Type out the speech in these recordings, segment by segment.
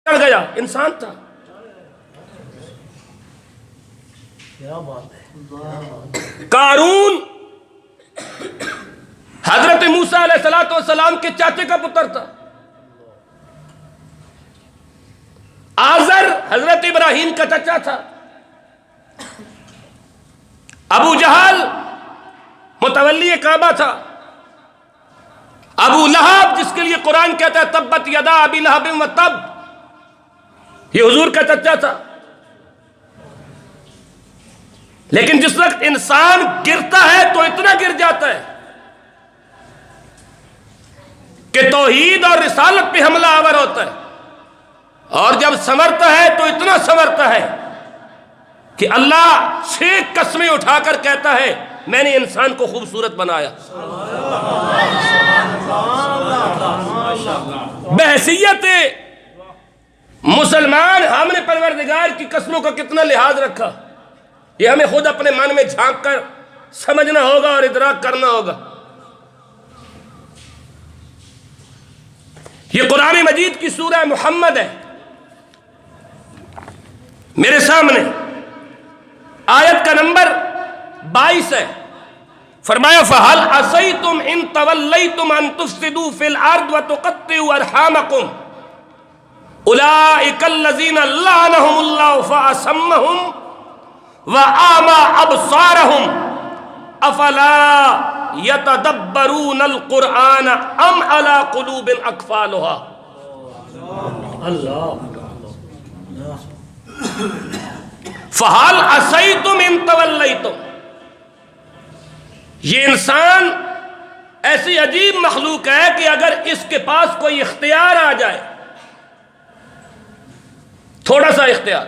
چڑھ گیا، انسان تھا. قارون حضرت موسیٰ علیہ السلام کے چاچے کا پتر تھا. آزر حضرت ابراہیم کا چچا تھا. ابو جہل متولی کعبہ تھا. ابو لہب جس کے لیے قرآن کہتا ہے تبت یدا ابی لہب و تب، یہ حضور کا چچا تھا. لیکن جس وقت انسان گرتا ہے تو اتنا گر جاتا ہے کہ توحید اور رسالت پہ حملہ آور ہوتا ہے، اور جب سنورتا ہے تو اتنا سنورتا ہے کہ اللہ 6 قسمیں اٹھا کر کہتا ہے میں نے انسان کو خوبصورت بنایا. بحیثیت مسلمان ہم نے پروردگار کی قسموں کا کتنا لحاظ رکھا، یہ ہمیں خود اپنے من میں جھانک کر سمجھنا ہوگا اور ادراک کرنا ہوگا. یہ قرآن مجید کی سورہ محمد ہے میرے سامنے، آیت کا نمبر 22 ہے. فرمایا فَهَلْ عَصَيْتُمْ إِن تَوَلَّيْتُمْ أَن تُفْسِدُوا فِي الْأَرْضِ وَتُقَطِّعُوا أَرْحَامَكُمْ أُولَٰئِكَ الَّذِينَ لَعَنَهُمُ اللَّهُ فَأَصَمَّهُمْ وَأَعْمَىٰ أَبْصَارَهُمْ أَفَلَا يَتَدَبَّرُونَ الْقُرْآنَ أَمْ عَلَىٰ قُلُوبٍ أَقْفَالُهَا. فَهَلْ عَصَيْتُمْ إِن تَوَلَّيْتُمْ، یہ انسان ایسی عجیب مخلوق ہے کہ اگر اس کے پاس کوئی اختیار آ جائے، تھوڑا سا اختیار،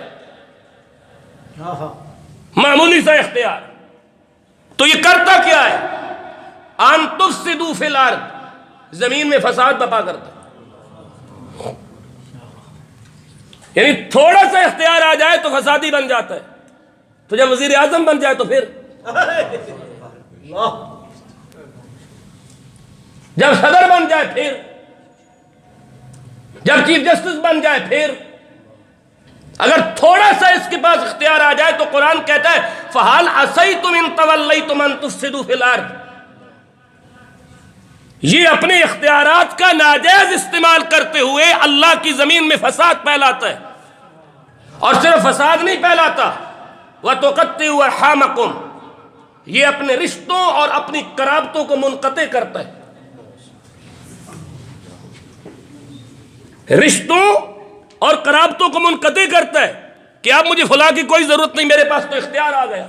معمولی سا اختیار، تو یہ کرتا کیا ہے؟ ان تفسدوا فی الارض، زمین میں فساد برپا کرتا. یعنی تھوڑا سا اختیار آ جائے تو فسادی بن جاتا ہے، تو جب وزیر اعظم بن جائے تو پھر، جب صدر بن جائے پھر، جب چیف جسٹس بن جائے پھر، اگر تھوڑا سا اس کے پاس اختیار آ جائے تو قرآن کہتا ہے فَهَلْ عَصَيْتُمْ إِن تَوَلَّيْتُمْ أَن تُفْسِدُوا فِي الْأَرْضِ. یہ اپنے اختیارات کا ناجائز استعمال کرتے ہوئے اللہ کی زمین میں فساد پھیلاتا ہے، اور صرف فساد نہیں پھیلاتا وَتُقَطِّعُوا أَرْحَامَكُمْ، یہ اپنے رشتوں اور اپنی قرابتوں کو منقطع کرتا ہے. رشتوں اور قرابتوں کو منقطع کرتا ہے کہ اب مجھے فلاں کی کوئی ضرورت نہیں، میرے پاس تو اختیار آ گیا.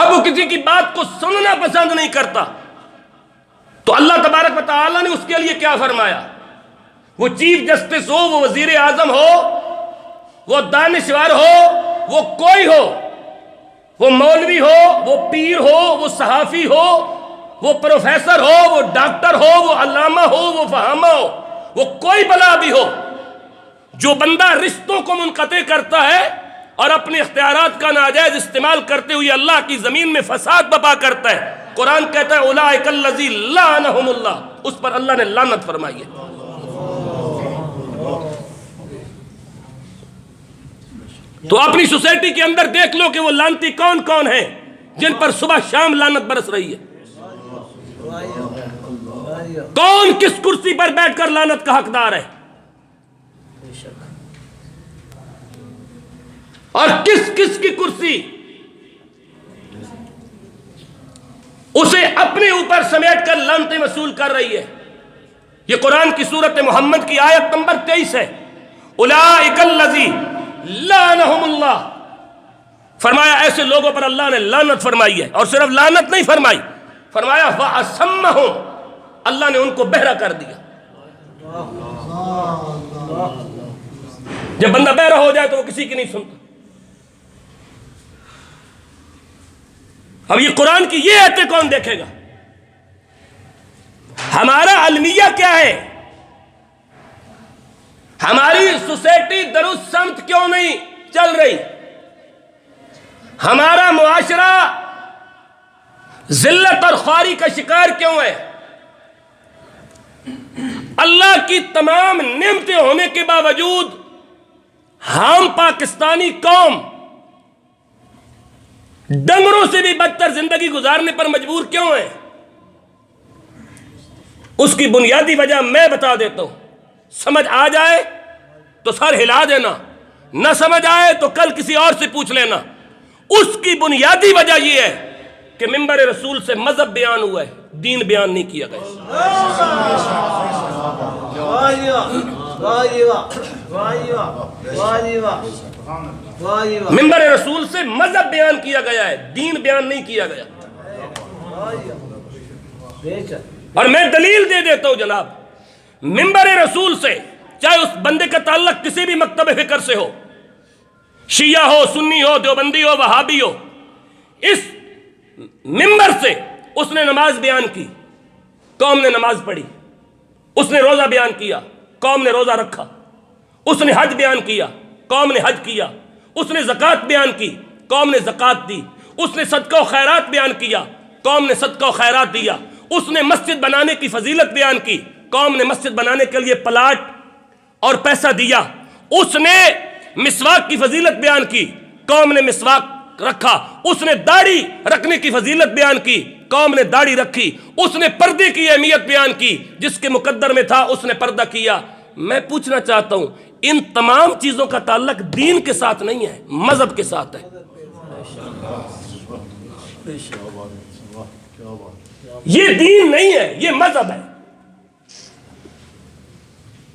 اب وہ کسی کی بات کو سننا پسند نہیں کرتا، تو اللہ تبارک و تعالیٰ نے اس کے لیے کیا فرمایا؟ وہ چیف جسٹس ہو، وہ وزیر اعظم ہو، وہ دانشور ہو، وہ کوئی ہو، وہ مولوی ہو، وہ پیر ہو، وہ صحافی ہو، وہ پروفیسر ہو، وہ ڈاکٹر ہو، وہ علامہ ہو، وہ فہامہ ہو، وہ کوئی بلا بھی ہو، جو بندہ رشتوں کو منقطع کرتا ہے اور اپنے اختیارات کا ناجائز استعمال کرتے ہوئے اللہ کی زمین میں فساد برپا کرتا ہے، قرآن کہتا ہے اولئک الذی لعنہم اللہ، اس پر اللہ نے لعنت فرمائی ہے. تو اپنی سوسائٹی کے اندر دیکھ لو کہ وہ لعنتی کون کون ہیں جن پر صبح شام لعنت برس رہی ہے. کون کس کرسی پر بیٹھ کر لعنت کا حقدار ہے، اور کس کس کی کرسی اسے اپنے اوپر سمیٹ کر لعنتیں وصول کر رہی ہے. یہ قرآن کی سورت محمد کی آیت نمبر 23 ہے. اولئک الذی لعنہم اللہ، فرمایا ایسے لوگوں پر اللہ نے لعنت فرمائی ہے، اور صرف لعنت نہیں فرمائی، فرمایا فَأَصَمَّهُمْ، اللہ نے ان کو بہرا کر دیا. جب بندہ بہرا ہو جائے تو وہ کسی کی نہیں سنتا. اب یہ قرآن کی یہ آیتیں کون دیکھے گا؟ ہمارا المیہ کیا ہے؟ ہماری سوسائٹی درست سمت کیوں نہیں چل رہی؟ ہمارا معاشرہ ذلت اور خواری کا شکار کیوں ہے؟ اللہ کی تمام نعمتیں ہونے کے باوجود ہم پاکستانی قوم ڈنگروں سے بھی بدتر زندگی گزارنے پر مجبور کیوں ہیں؟ اس کی بنیادی وجہ میں بتا دیتا ہوں، سمجھ آ جائے تو سر ہلا دینا، نہ سمجھ آئے تو کل کسی اور سے پوچھ لینا۔ اس کی بنیادی وجہ یہ ہے کہ منبر رسول سے مذہب بیان ہوا ہے، دین بیان نہیں کیا گیا۔ منبر رسول سے مذہب بیان کیا گیا ہے، دین بیان نہیں کیا گیا۔ اور میں دلیل دے دیتا ہوں جناب، منبر رسول سے چاہے اس بندے کا تعلق کسی بھی مکتب فکر سے ہو، شیعہ ہو، سنی ہو، دیوبندی ہو، وہابی ہو، اس منبر سے اس نے نماز بیان کی، قوم نے نماز پڑھی۔ اس نے روزہ بیان کیا، قوم نے روزہ رکھا۔ اس نے حج بیان کیا، قوم نے حج کیا۔ اس نے زکوٰۃ بیان کی، قوم نے زکوٰۃ دی۔ اس نے صدقہ و خیرات بیان کیا، قوم نے صدقہ و خیرات دیا۔ اس نے مسجد بنانے کی فضیلت بیان کی، قوم نے مسجد بنانے کے لیے پلاٹ اور پیسہ دیا۔ اس نے مسواک کی فضیلت بیان کی، قوم نے مسواک رکھا۔ اس نے داڑھی رکھنے کی فضیلت بیان کی، قوم نے داڑھی رکھی۔ اس نے پردے کی اہمیت بیان کی، جس کے مقدر میں تھا اس نے پردہ کیا۔ میں پوچھنا چاہتا ہوں، ان تمام چیزوں کا تعلق دین کے ساتھ نہیں ہے، مذہب کے ساتھ ہے۔ یہ دین نہیں ہے، یہ مذہب ہے۔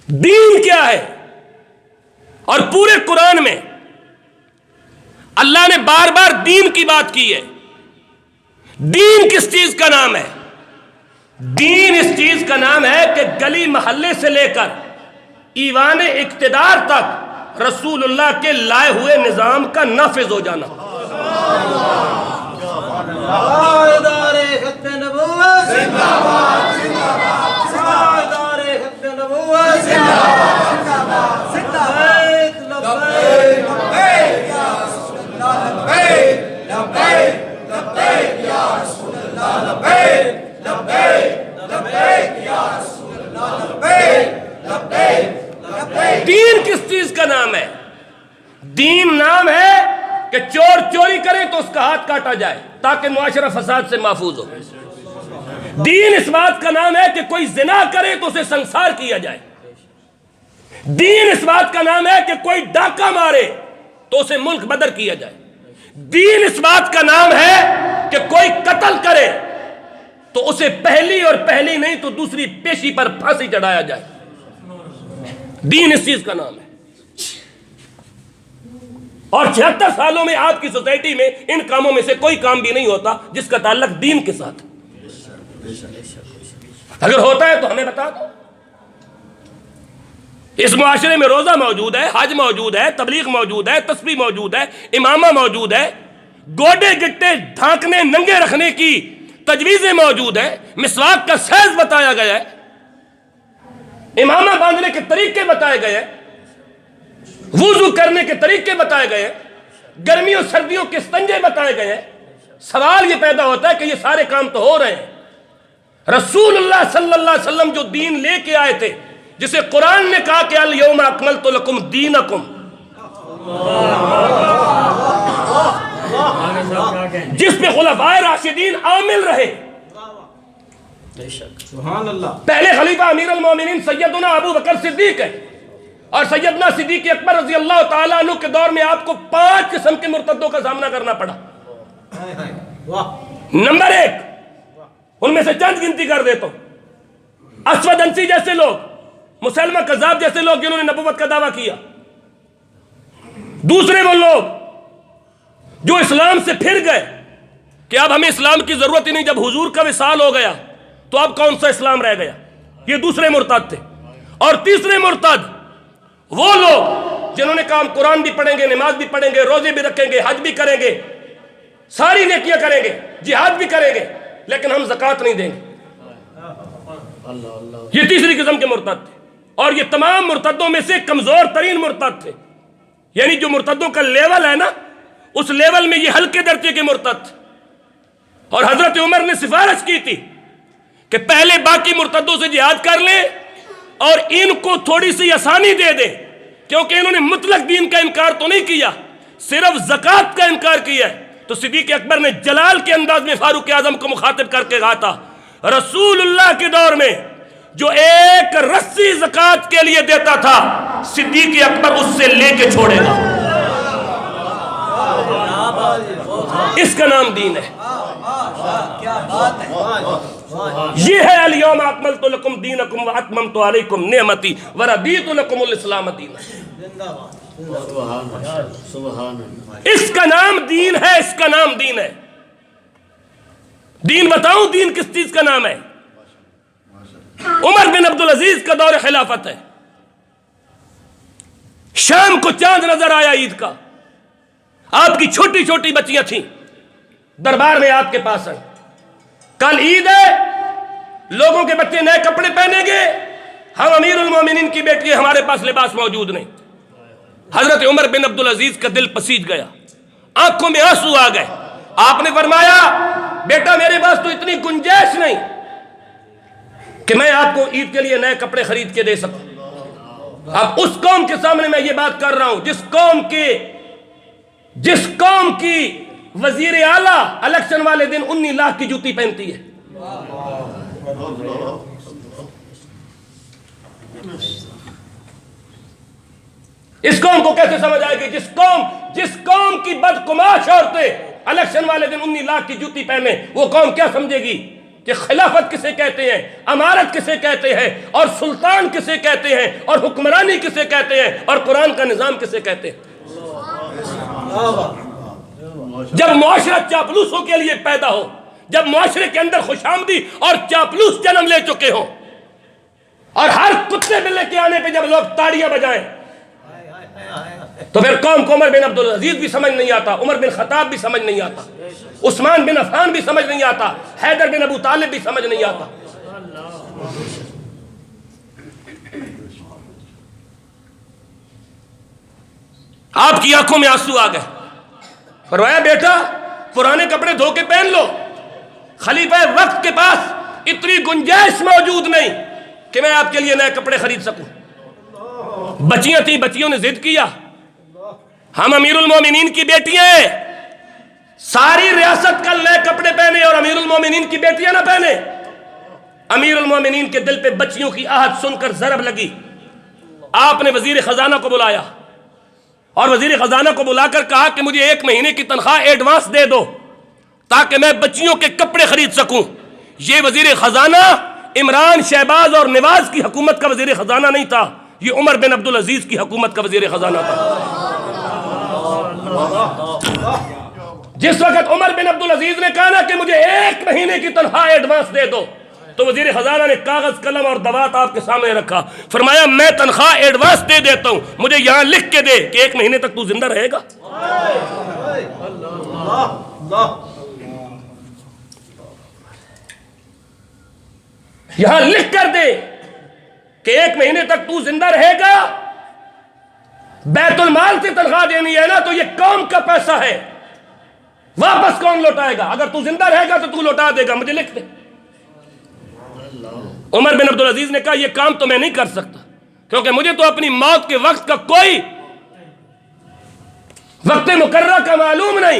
دین کیا ہے؟ اور پورے قرآن میں اللہ نے بار بار دین کی بات کی ہے۔ دین کس چیز کا نام ہے؟ دین اس چیز کا نام ہے کہ گلی محلے سے لے کر ایوان اقتدار تک رسول اللہ کے لائے ہوئے نظام کا نافذ ہو جانا۔ دین کس چیز کا نام ہے؟ دین نام ہے کہ چور چوری کرے تو اس کا ہاتھ کاٹا جائے تاکہ معاشرہ فساد سے محفوظ ہو۔ دین اس بات کا نام ہے کہ کوئی زنا کرے تو اسے سنسار کیا جائے۔ دین اس بات کا نام ہے کہ کوئی ڈاکہ مارے تو اسے ملک بدر کیا جائے۔ دین اس بات کا نام ہے کہ کوئی قتل کرے تو اسے پہلی اور پہلی نہیں تو دوسری پیشی پر پھانسی چڑھایا جائے۔ دین اس چیز کا نام ہے۔ اور 76 سالوں میں آپ کی سوسائٹی میں ان کاموں میں سے کوئی کام بھی نہیں ہوتا جس کا تعلق دین کے ساتھ۔ اگر ہوتا ہے تو ہمیں بتا دو۔ اس معاشرے میں روزہ موجود ہے، حج موجود ہے، تبلیغ موجود ہے، تسبیح موجود ہے، امامہ موجود ہے، گوڈے گٹے ڈھانکنے ننگے رکھنے کی تجویزیں موجود ہیں، مسواک کا سائز بتایا گیا ہے، امامہ باندھنے کے طریقے بتائے گئے ہیں، وضو کرنے کے طریقے بتائے گئے ہیں، گرمیوں سردیوں کے استنجے بتائے گئے ہیں۔ سوال یہ پیدا ہوتا ہے کہ یہ سارے کام تو ہو رہے ہیں۔ رسول اللہ صلی اللہ علیہ وسلم جو دین لے کے آئے تھے، جسے قرآن نے کہا کہ الیوم اکملت لکم دینکم، جس پہ خلفائے راشدین عامل رہے۔ پہلے خلیفہ امیر المومنین سیدنا ابو بکر صدیق ہے، اور سیدنا صدیق اکبر رضی اللہ تعالیٰ عنہ کے دور میں آپ کو 5 قسم کے مرتدوں کا سامنا کرنا پڑا۔ نمبر 1، ان میں سے چند گنتی کر دیتا ہوں۔ اسود انسی جیسے لوگ، مسلمہ کذاب جیسے لوگ جنہوں نے نبوت کا دعویٰ کیا۔ دوسرے وہ لوگ جو اسلام سے پھر گئے کہ اب ہمیں اسلام کی ضرورت ہی نہیں، جب حضور کا وصال ہو گیا تو اب کون سا اسلام رہ گیا۔ یہ دوسرے مرتد تھے۔ اور تیسرے مرتد وہ لوگ جنہوں نے کہا ہم قرآن بھی پڑھیں گے، نماز بھی پڑھیں گے، روزے بھی رکھیں گے، حج بھی کریں گے، ساری نیکیاں کریں گے، جہاد بھی کریں گے، لیکن ہم زکوٰۃ نہیں دیں گے۔ یہ تیسری قسم کے مرتد تھے، اور یہ تمام مرتدوں میں سے کمزور ترین مرتد تھے۔ یعنی جو مرتدوں کا لیول ہے نا، اس لیول میں یہ ہلکے درجے کے مرتد تھے۔ اور حضرت عمر نے سفارش کی تھی کہ پہلے باقی مرتدوں سے جہاد کر لیں، اور ان کو تھوڑی سی آسانی دے دیں، کیونکہ انہوں نے مطلق دین کا انکار تو نہیں کیا، صرف زکوٰۃ کا انکار کیا ہے، تو صدیق اکبر نے جلال کے انداز میں فاروق اعظم کو مخاطب کر کے کہا تھا، رسول اللہ کے دور میں جو ایک رسی زکوٰۃ کے لیے دیتا تھا، صدیق اکبر اس سے لے کے چھوڑے گا۔ اس کا نام دین ہے، یہ ہے الیوم اکملت لکم دینکم واتممت علیکم نعمتی ورضیت لکم الاسلام دینا۔ اس کا نام دین ہے، اس کا نام دین ہے۔ دین بتاؤں دین کس چیز کا نام ہے؟ عمر بن عبدالعزیز کا دور خلافت ہے، شام کو چاند نظر آیا عید کا، آپ کی چھوٹی چھوٹی بچیاں تھیں دربار میں آپ کے پاس آئیں، کل عید ہے، لوگوں کے بچے نئے کپڑے پہنیں گے، ہم امیر المومنین کی بیٹی، ہمارے پاس لباس موجود نہیں۔ حضرت عمر بن عبدالعزیز کا دل پسیج گیا، آنکھوں میں آنسو آ گئے۔ آپ نے فرمایا بیٹا میرے پاس تو اتنی گنجائش نہیں کہ میں آپ کو عید کے لیے نئے کپڑے خرید کے دے سکوں۔ اب اس قوم کے سامنے میں یہ بات کر رہا ہوں جس قوم کی وزیر اعلیٰ الیکشن والے دن 19 لاکھ کی جوتی پہنتی ہے۔ اس قوم کو کیسے سمجھ آئے گی جس قوم کی بدقماش عورتیں الیکشن والے دن 19 لاکھ کی جوتی پہنے، وہ قوم کیا سمجھے گی کہ خلافت کسے کہتے ہیں، امارت کسے کہتے ہیں، اور سلطان کسے کہتے ہیں، اور حکمرانی کسے کہتے ہیں، اور قرآن کا نظام کسے کہتے ہیں۔ جب معاشرہ چاپلوسوں کے لیے پیدا ہو، جب معاشرے کے اندر خوش آمدی اور چاپلوس جنم لے چکے ہوں، اور ہر کتے بلے کے آنے پہ جب لوگ تاڑیاں بجائیں، تو پھر قوم کو عمر بن عبدالعزیز بھی سمجھ نہیں آتا، عمر بن خطاب بھی سمجھ نہیں آتا، عثمان بن عفان بھی سمجھ نہیں آتا، حیدر بن ابو طالب بھی سمجھ نہیں آتا۔ آپ کی آنکھوں میں آنسو آ گئے، فرمایا بیٹا پرانے کپڑے دھو کے پہن لو، خلیفہ وقت کے پاس اتنی گنجائش موجود نہیں کہ میں آپ کے لیے نئے کپڑے خرید سکوں۔ بچیاں تھیں، بچیوں نے ضد کیا، ہم امیر المومنین کی بیٹیاں ہیں، ساری ریاست کل نئے کپڑے پہنے اور امیر المومنین کی بیٹیاں نہ پہنے۔ امیر المومنین کے دل پہ بچیوں کی آہت سن کر ضرب لگی، آپ نے وزیر خزانہ کو بلایا، اور وزیر خزانہ کو بلا کر کہا کہ مجھے 1 مہینے کی تنخواہ ایڈوانس دے دو تاکہ میں بچیوں کے کپڑے خرید سکوں۔ یہ وزیر خزانہ عمران، شہباز اور نواز کی حکومت کا وزیر خزانہ نہیں تھا، یہ عمر بن عبدالعزیز کی حکومت کا وزیر خزانہ تھا۔ جس وقت عمر بن عبدالعزیز نے کہا نا کہ مجھے 1 مہینے کی تنخواہ ایڈوانس دے دو، تو وزیر خزانہ نے کاغذ قلم اور دوات آپ کے سامنے رکھا، فرمایا میں تنخواہ ایڈوانس دے دیتا ہوں، مجھے یہاں لکھ کے دے کہ 1 مہینے تک تو زندہ رہے گا۔ یہاں لکھ کر دے کہ 1 مہینے تک تو زندہ رہے گا۔ بیت المال سے تنخواہ دینی ہے نا تو یہ قوم کا پیسہ ہے، واپس کون لوٹائے گا؟ اگر تو زندہ رہے گا تو تو لوٹا دے گا، مجھے لکھ دے۔ عمر بن عبدالعزیز نے کہا یہ کام تو میں نہیں کر سکتا، کیونکہ مجھے تو اپنی موت کے وقت کا کوئی وقت مقررہ کا معلوم نہیں۔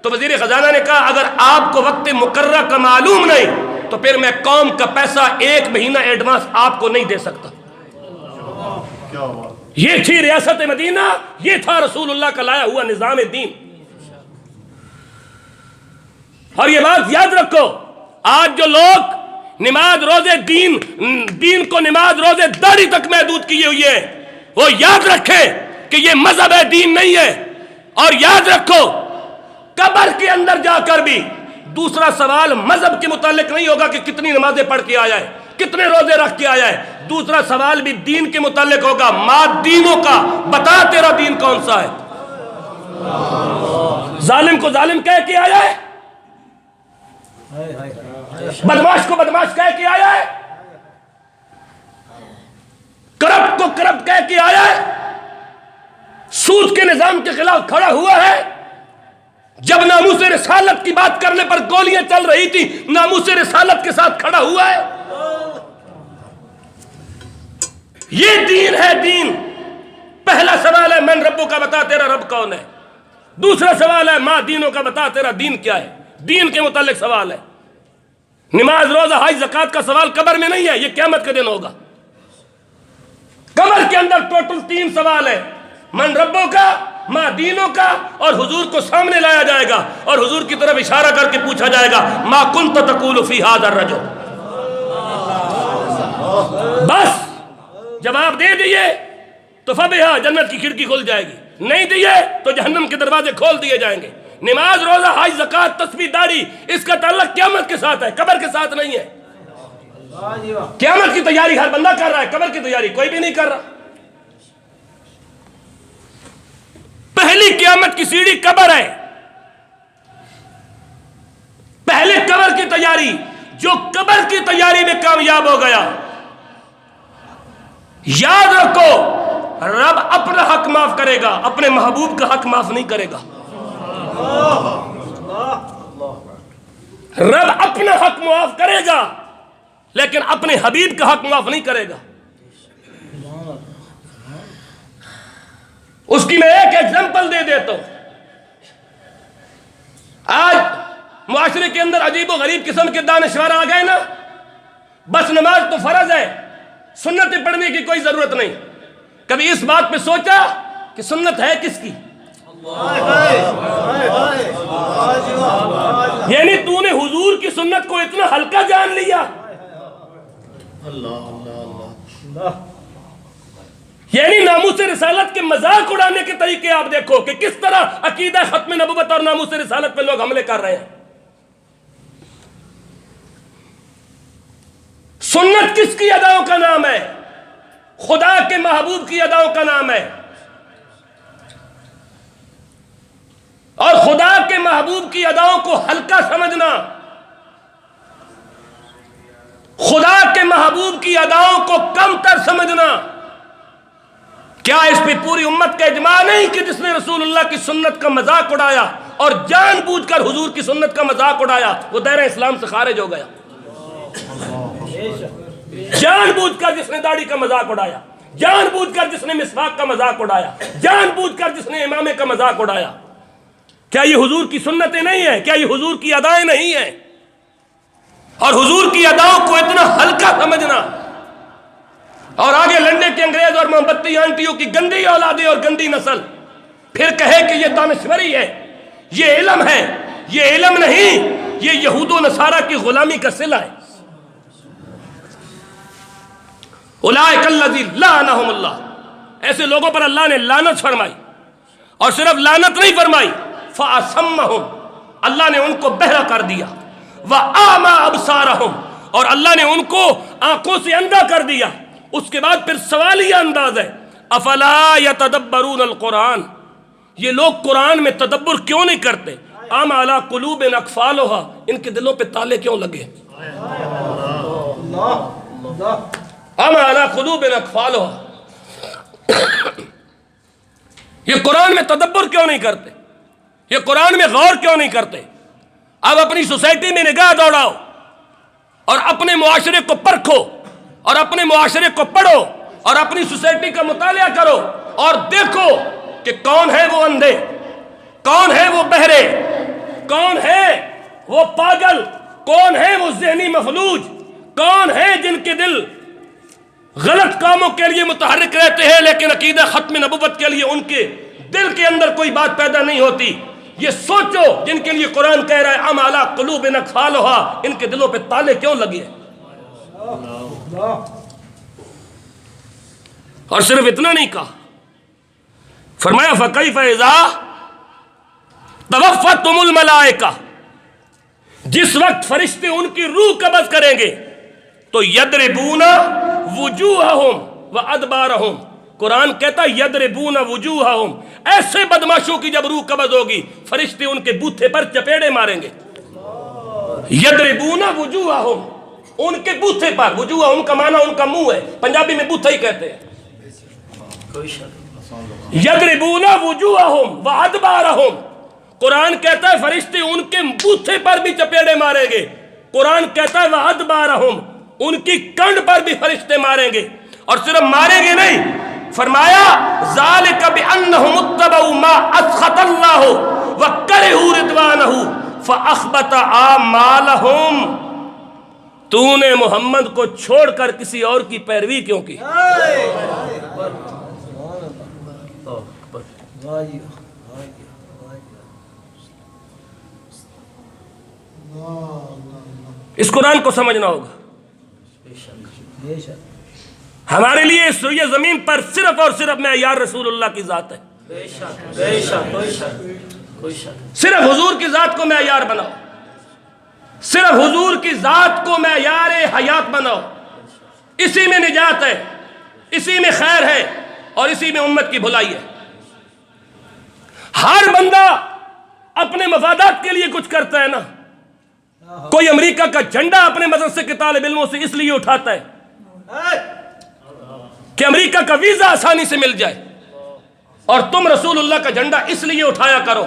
تو وزیر خزانہ نے کہا اگر آپ کو وقت مقررہ کا معلوم نہیں تو پھر میں قوم کا پیسہ 1 مہینہ ایڈوانس آپ کو نہیں دے سکتا۔ یہ تھی ریاست مدینہ، یہ تھا رسول اللہ کا لایا ہوا نظام دین۔ اور یہ بات یاد رکھو، آج جو لوگ نماز روزے دین کو نماز روزے داڑھی تک محدود کیے ہوئے ہیں، وہ یاد رکھیں کہ یہ مذہب ہے، دین نہیں ہے۔ اور یاد رکھو قبر کے اندر جا کر بھی دوسرا سوال مذہب کے متعلق نہیں ہوگا کہ کتنی نمازیں پڑھ کے آیا ہے، کتنے روزے رکھ کے آیا ہے، دوسرا سوال بھی دین کے متعلق ہوگا، ماد دینوں کا، بتا تیرا دین کون سا ہے۔ ظالم کو ظالم کہہ کے آیا ہے، بدماش کو بدماش کہہ کے آیا ہے، کرپٹ کو کرپٹ کہہ کے آیا ہے، سود کے نظام کے خلاف کھڑا ہوا ہے۔ جب ناموس رسالت کی بات کرنے پر گولیاں چل رہی تھی، ناموس رسالت کے ساتھ کھڑا ہوا ہے۔ یہ دین ہے دین. پہلا سوال ہے من ربو کا، بتا تیرا رب کون ہے. دوسرا سوال ہے ماں دینوں کا، بتا تیرا دین کیا ہے. دین کے متعلق سوال ہے. نماز روزہ حج زکوٰۃ کا سوال قبر میں نہیں ہے، یہ قیامت کے دن ہوگا. قبر کے اندر ٹوٹل 3 سوال ہے، من ربوں کا، ماں دینوں کا، اور حضور کو سامنے لایا جائے گا اور حضور کی طرف اشارہ کر کے پوچھا جائے گا ما کنت تقول فی ھذا الرجل. بس جواب دے دیے تو فبہا، جنت کی کھڑکی کھل جائے گی. نہیں دیے تو جہنم کے دروازے کھول دیے جائیں گے. نماز روزہ حج زکوٰۃ تسبیح داڑھی، اس کا تعلق قیامت کے ساتھ ہے، قبر کے ساتھ نہیں ہے. قیامت کی تیاری ہر بندہ کر رہا ہے، قبر کی تیاری کوئی بھی نہیں کر رہا. پہلی قیامت کی سیڑھی قبر ہے. پہلے قبر کی تیاری. جو قبر کی تیاری میں کامیاب ہو گیا، یاد رکھو رب اپنا حق معاف کرے گا، اپنے محبوب کا حق معاف نہیں کرے گا. رب اپنا حق معاف کرے گا لیکن اپنے حبیب کا حق معاف نہیں کرے گا. اس کی میں ایک ایگزامپل دے دیتا ہوں. آج معاشرے کے اندر عجیب و غریب قسم کے دانشور آ گئے نا، بس نماز تو فرض ہے، سنتیں پڑھنے کی کوئی ضرورت نہیں. کبھی اس بات پہ سوچا کہ سنت ہے کس کی؟ یعنی تو نے حضور کی سنت کو اتنا ہلکا جان لیا. یعنی ناموس رسالت کے مذاق اڑانے کے طریقے آپ دیکھو کہ کس طرح عقیدہ ختم نبوت اور ناموس رسالت پہ لوگ حملے کر رہے ہیں. سنت کس کی اداؤں کا نام ہے؟ خدا کے محبوب کی اداؤں کا نام ہے. اور خدا کے محبوب کی اداؤں کو ہلکا سمجھنا، خدا کے محبوب کی اداؤں کو کم تر سمجھنا، کیا اس پہ پوری امت کا اجماع نہیں کہ جس نے رسول اللہ کی سنت کا مذاق اڑایا اور جان بوجھ کر حضور کی سنت کا مذاق اڑایا وہ دائرہ اسلام سے خارج ہو گیا. جان بوجھ کر جس نے داڑھی کا مذاق اڑایا، جان بوجھ کر جس نے مسواک کا مذاق اڑایا، جان بوجھ کر جس نے امامے کا مذاق اڑایا، کیا یہ حضور کی سنتیں نہیں ہیں؟ کیا یہ حضور کی ادائیں نہیں ہیں؟ اور حضور کی اداؤں کو اتنا ہلکا سمجھنا اور آگے لنڈے کے انگریز اور موم بتی آنٹیوں کی گندی اولادیں اور گندی نسل پھر کہے کہ یہ دانشوری ہے، یہ علم ہے. یہ علم نہیں، یہ یہود و نصارہ کی غلامی کا صلہ ہے. اولئک الذین لعنہم اللہ، ایسے لوگوں پر اللہ نے لعنت فرمائی. اور صرف لعنت نہیں فرمائی، فَأَصَمَّهُمْ، اللہ نے ان کو بہرا کر دیا. وَأَعْمَى أَبْصَارَهُمْ، اور اللہ نے ان کو آنکھوں سے اندھا کر دیا. اس کے بعد پھر سوالیہ انداز ہے، أَفَلَا يَتَدَبَّرُونَ الْقُرْآنَ، یہ لوگ قرآن میں تدبر کیوں نہیں کرتے؟ أَمْ عَلَىٰ قُلُوبٍ أَقْفَالُهَا، ان کے دلوں پہ تالے کیوں لگے؟ أَمْ عَلَىٰ قُلُوبٍ أَقْفَالُهَا، یہ قرآن میں تدبر کیوں نہیں کرتے؟ یہ قرآن میں غور کیوں نہیں کرتے؟ اب اپنی سوسائٹی میں نگاہ دوڑاؤ اور اپنے معاشرے کو پرکھو اور اپنے معاشرے کو پڑھو اور اپنی سوسائٹی کا مطالعہ کرو اور دیکھو کہ کون ہے وہ اندھے، کون ہے وہ بہرے، کون ہے وہ پاگل، کون ہے وہ ذہنی مفلوج، کون ہے جن کے دل غلط کاموں کے لیے متحرک رہتے ہیں لیکن عقیدہ ختم نبوت کے لیے ان کے دل کے اندر کوئی بات پیدا نہیں ہوتی. یہ سوچو جن کے لیے قرآن کہہ رہا ہے ام علی قلوب اقفالها، ان کے دلوں پہ تالے کیوں لگے؟ اور صرف اتنا نہیں کہا، فرمایا فَكَيْفَ إِذَا تَوَفَّتْهُمُ الْمَلَائِكَةُ، جس وقت فرشتے ان کی روح قبض کریں گے تو یضربون وجوہہم وادبارہم، قرآن کہتا ہے یضربون وجوہہم، ایسے بدماشوں کی جب روح قبض ہوگی فرشتے ان کے بوتھے پر چپیڑے ماریں گے. یضربون وجوہہم، ان کے بوتھے پر، وجوہہم کا معنی ان کا منہ ہے، پنجابی میں بوتھا ہی کہتے ہیں. یضربون وجوہہم وادبارہم، قرآن کہتا ہے فرشتے ان کے بوتھے پر بھی چپیڑے ماریں گے. قرآن کہتا ہے وادبارہم، ان کی کنڈ پر بھی فرشتے ماریں گے. اور صرف ماریں گے نہیں، فرمایا ذالک بانہم اتبعوا ما اسخط اللہ وکرہوا رضوانہ فاحبط اعمالہم۔ تو نے محمد کو چھوڑ کر کسی اور کی پیروی کیوں کی؟ اس قرآن کو سمجھنا ہوگا۔ ہمارے لیے اس روئے زمین پر صرف اور صرف معیار رسول اللہ کی ذات ہے۔ صرف حضور کی ذات کو معیار بناؤ، صرف حضور کی ذات کو معیار حیات بناؤ، اسی میں نجات ہے، اسی میں خیر ہے، اور اسی میں امت کی بھلائی ہے۔ ہر بندہ اپنے مفادات کے لیے کچھ کرتا ہے نا۔ کوئی امریکہ کا جھنڈا اپنے مدرسے کے طالب علموں سے اس لیے اٹھاتا ہے کہ امریکہ کا ویزا آسانی سے مل جائے، اور تم رسول اللہ کا جھنڈا اس لیے اٹھایا کرو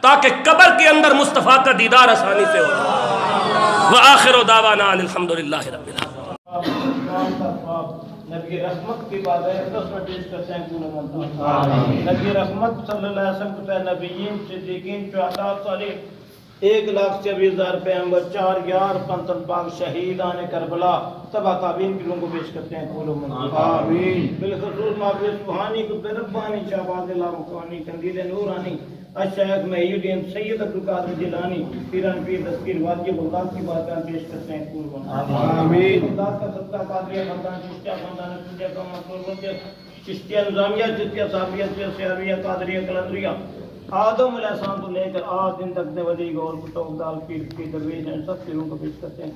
تاکہ قبر کے اندر مصطفیٰ کا دیدار آسانی سے ہو۔ وآخر دعوانا ان الحمدللہ رب العالمین۔ نبی رحمت کی بات ہے، پیش کرتے ہیں نبی رحمت صلی اللہ علیہ وسلم کو نبیین صدیقین 14 صالح 1,24,000 پیغمبر 4 یار 15 پاک شہیدان کربلا تبا کابین کی لوگوں کو پیش کرتے ہیں۔ آمین۔ بالخصوص معبود سبحانی کو بربانی شہباز اللہ مکانی قندیل نورانی الشیخ محی الدین سید عبدالقادر جیلانی پیران پیر دستگیر وادی بغداد کی باتیں پیش کرتے ہیں۔ آمین۔ بغداد کا صدقہ قادریہ خاندان چشتیہ خاندان چشتیہ کا منصور چشتیہ نظامیہ چشتیہ صحابیہ سیارویہ قادریہ قلندریہ آدم علیہ السلام کو لے کر آج دن تک دیودی گور کتب دال پیر کی درویش ہیں، سب کے روح کو پیش کرتے ہیں۔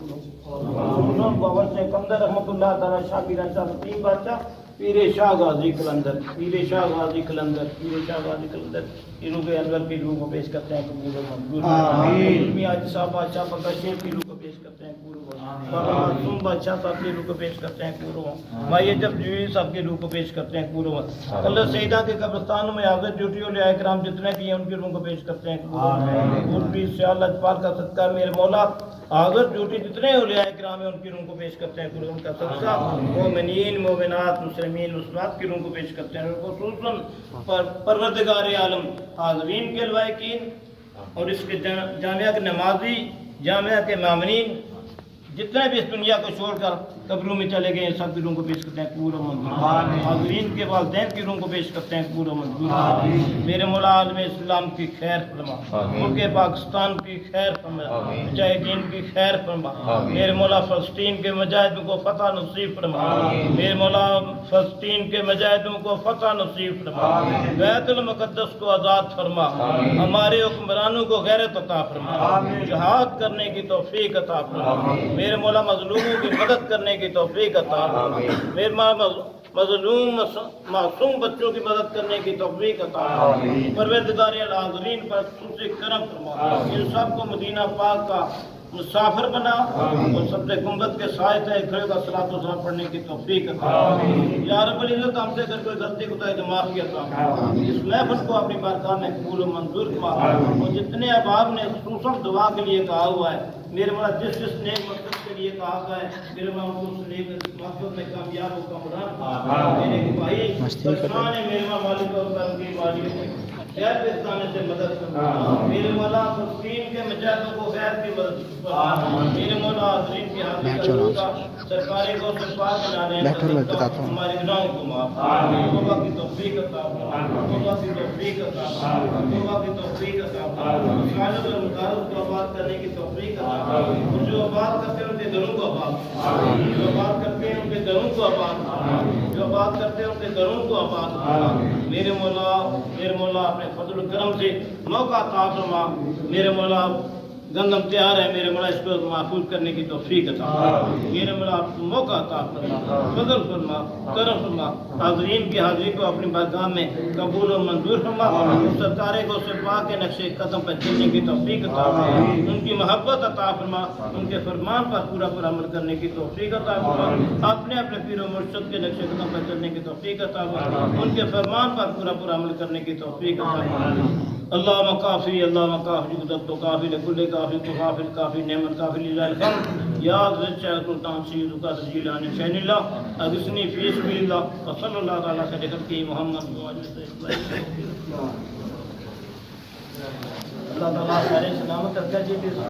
سنون باور سے کمدر رحمت اللہ تعالی شاہ پیران شاہ فتیم بادشاہ پیر شاہ غازی قلندر، پیر شاہ غازی قلندر، پیر شاہ غازی قلندر کی روح انور کی روح کو پیش کرتے ہیں۔ قبول و منظور آمین۔ میاں صاحب بادشاہ بکر شیخ کی روح کو پیش کرتے ہیں۔ بابا معصوم بادشاہ صاحب کی روح کو پیش کرتے ہیں۔ مائیے جب جوئی صاحب کی روح کو پیش کرتے ہیں۔ اللہ سیدہ کے قبرستانوں میں حاضر ڈیوٹی اولیاء کرام جتنے بھی ہیں ان کی روح کو پیش کرتے ہیں۔ قربی سیال اجپال کا صدقہ میرے مولا حاضر ڈیوٹی جتنے اولیاء کرام ہیں ان کی روح کو پیش کرتے ہیں۔ ان کا صدقہ مومنین مومنات مسلمین مسلمات کی روح کو پیش کرتے ہیں۔ خصوصاً پروردگار عالم حاضرین کے لوائقین اور اس کے جامعہ کے نمازی جامعہ کے مامنین جتنے بھی اس دنیا کو چھوڑ کر قبروں میں چلے گئے ہیں سب کی روح کو پیش کرتے ہیں۔ پورا منظور حاضرین کے والدین کی روح کو پیش کرتے ہیں۔ پورا منظور میرے مولا عالم اسلام کی خیر فرما، ملک پاکستان کی خیر فرما، مجاہدین کی خیر فرما۔ میرے مولا فلسطین کے مجاہدوں کو فتح نصیب فرما، میرے مولا فلسطین کے مجاہدوں کو فتح نصیب فرما، بیت المقدس کو آزاد فرما، ہمارے حکمرانوں کو غیرت عطا فرما، جہاد کرنے کی توفیق عطا فرما، میرے مولا مظلوموں کی مدد کرنے کی توفیق عطا فرما، میرے مولا مظلوم معصوم بچوں کی مدد کرنے کی توفیق عطا فرما، پروردگار العالمین پر خصوصی کرم فرما، ان سب کو مدینہ پاک کا مسافر بنا اور سب سے گنبد کے سائے تھے کھڑے کا صلاۃ و سلام پڑھنے کی توفیق عطا یا رب العزت ہم سے اگر کوئی غلطی کوتاہی دماغ کی عطا اس محفل کو اپنی بارگاہ میں قبول و منظور فرما، اور جتنے احباب نے خصوصاً دعا کے لیے کہا ہوا ہے میرے مولا جس نیک مقصد کے لیے کہا گیا ہے میرے مولا اس نیک مقصد میں کامیاب و کامران میرے بھائی پریشان ہے میرے مولا مالک اور کرم کی مالک خیر پستانے سے مدد کرنا، میرے مولا فلسطین کے مجاہدوں کو خیر کی مدد کرنا، میرے مولا حاضرین کی حاضری کا سرکاری کو سرپاس بنانے ہمارے گناہوں کو معاف توبہ کی توفیق عطا فرما، توبہ کی توفیق عطا فرما، توبہ کی توفیق عطا فرما، خالد اور مقارب کو آباد کرنے کی توفیق عطا فرما، جو آباد کرتے ہیں ان کے گھروں کو آباد، جو آباد کرتے ہیں ان کے گھروں کو آباد، جو آباد کرتے ہیں ان کے گھروں کو آباد، میرے مولا اپنے فضل و کرم سے موقع عطا فرما، میرے مولا گندم تیار ہے میرے مولا اس کو محفوظ کرنے کی توفیق عطا فرما، میرے مولا موقع عطا فرما، فضل فرما، کرم فرما، حاضرین کی حاضری کو اپنی بارگاہ میں قبول و منظور فرما، ستارے کو صفا کے نقشے قدم پر چلنے کی توفیق عطا فرما، ان کی محبت عطا فرما، ان کے فرمان پر پورا پورا عمل کرنے کی توفیق عطا فرما، اپنے اپنے پیر و مرشد کے نقشے قدم پر چلنے کی توفیق عطا فرما، ان کے فرمان پر پورا پورا عمل کرنے کی توفیق عطا فرما۔ اللهم کافی اللهم کافی جودت تو کافی لکل کافی تو کافی کافی نعمت کافی للہ الحمد یا حضرت شیخ سلطان سید القادر جیلانی شین اللہ اغثنی فی سبیل اللہ وصلی اللہ تعالی خیر خلقہ محمد اللہ تعالیٰ خیر سلامت رکھا جی